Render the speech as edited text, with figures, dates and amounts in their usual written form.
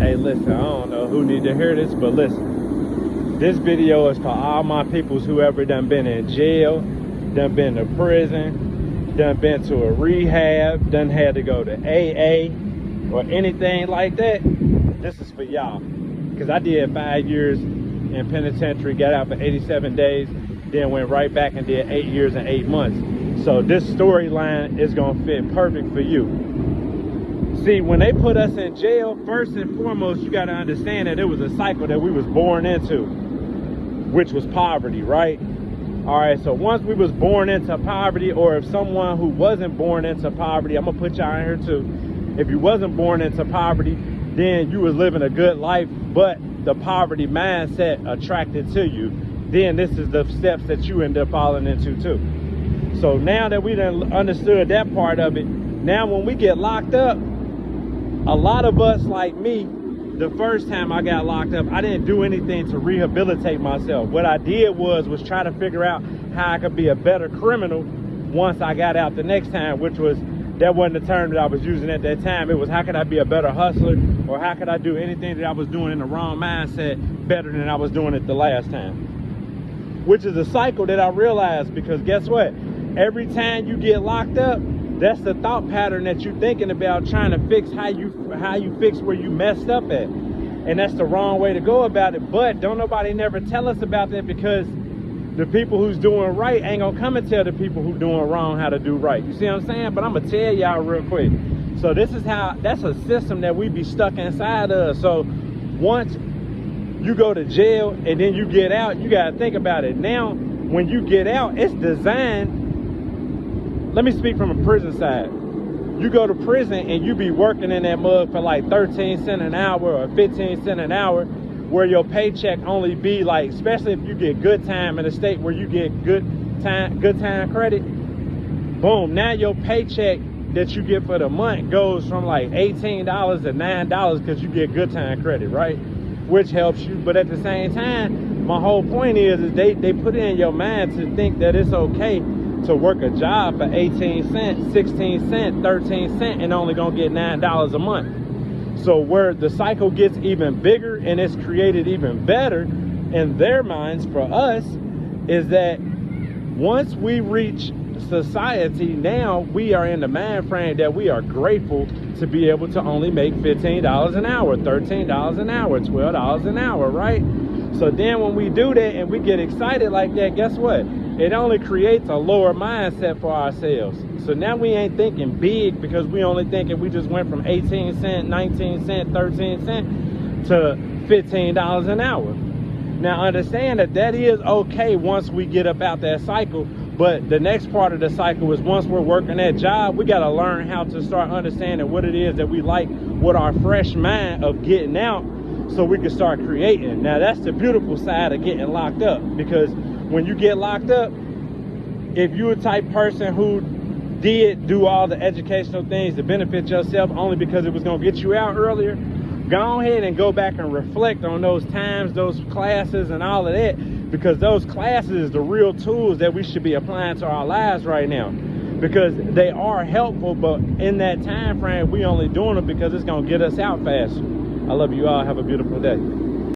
Hey, listen, I don't know who need to hear this, but listen. This video is for all my peoples who ever done been in jail, done been to prison, done been to a rehab, done had to go to AA or anything like that. This is for y'all. Because I did 5 years in penitentiary, got out for 87 days, then went right back and did 8 years and 8 months. So this storyline is gonna fit perfect for you. See, when they put us in jail, first and foremost, you gotta understand that it was a cycle that we was born into, which was poverty, right? All right, so once we was born into poverty, or if someone who wasn't born into poverty, I'm gonna put y'all in here too. If you wasn't born into poverty, then you was living a good life, but the poverty mindset attracted to you. Then this is the steps that you end up falling into too. So now that we done understood that part of it, now when we get locked up, a lot of us, like me, the first time I got locked up, I didn't do anything to rehabilitate myself. What I did was try to figure out how I could be a better criminal once I got out the next time, which was, that wasn't the term that I was using at that time. It was, how could I be a better hustler, or how could I do anything that I was doing in the wrong mindset better than I was doing it the last time? Which is a cycle that I realized, because guess what? Every time you get locked up, that's the thought pattern that you're thinking about, trying to fix how you fix where you messed up at. And that's the wrong way to go about it. But don't nobody never tell us about that, because the people who's doing right ain't gonna come and tell the people who doing wrong how to do right. You see what I'm saying? But I'm gonna tell y'all real quick. So this is how, that's a system that we be stuck inside of. So once you go to jail and then you get out, you gotta think about it. Now, when you get out, it's designed, let me speak from a prison side. You go to prison and you be working in that mug for like 13 cents an hour or 15 cents an hour, where your paycheck only be like, especially if you get good time in a state where you get good time credit, boom, now your paycheck that you get for the month goes from like $18 to $9 because you get good time credit, right? Which helps you. But at the same time, my whole point is they put it in your mind to think that it's okay to work a job for 18 cents, 16 cents, 13 cents, and only gonna get $9 a month. So where the cycle gets even bigger and it's created even better in their minds for us is that once we reach society, now we are in the mind frame that we are grateful to be able to only make $15 an hour, $13 an hour, $12 an hour, right? So then when we do that and we get excited like that, guess what? It only creates a lower mindset for ourselves. So now we ain't thinking big, because we only thinking we just went from 18 cents, 19 cents, 13 cents to $15 an hour. Now understand that that is okay once we get up out that cycle, but the next part of the cycle is once we're working that job, we gotta learn how to start understanding what it is that we like with our fresh mind of getting out, so we can start creating. Now that's the beautiful side of getting locked up, because when you get locked up, if you're a type person who did do all the educational things to benefit yourself only because it was going to get you out earlier, go ahead and go back and reflect on those times, those classes and all of that, because those classes is the real tools that we should be applying to our lives right now, because they are helpful. But in that time frame, we only doing it because it's going to get us out faster. I love you all. Have a beautiful day.